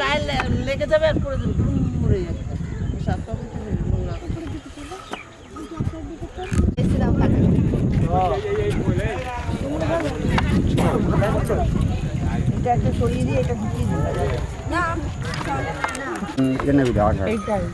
গায়ে লেগে যাবে আর পরে যাবে মরে যাবে। এটা একটা সরিয়ে দিয়ে এটা ঢুকিয়ে দিতে না এইটাই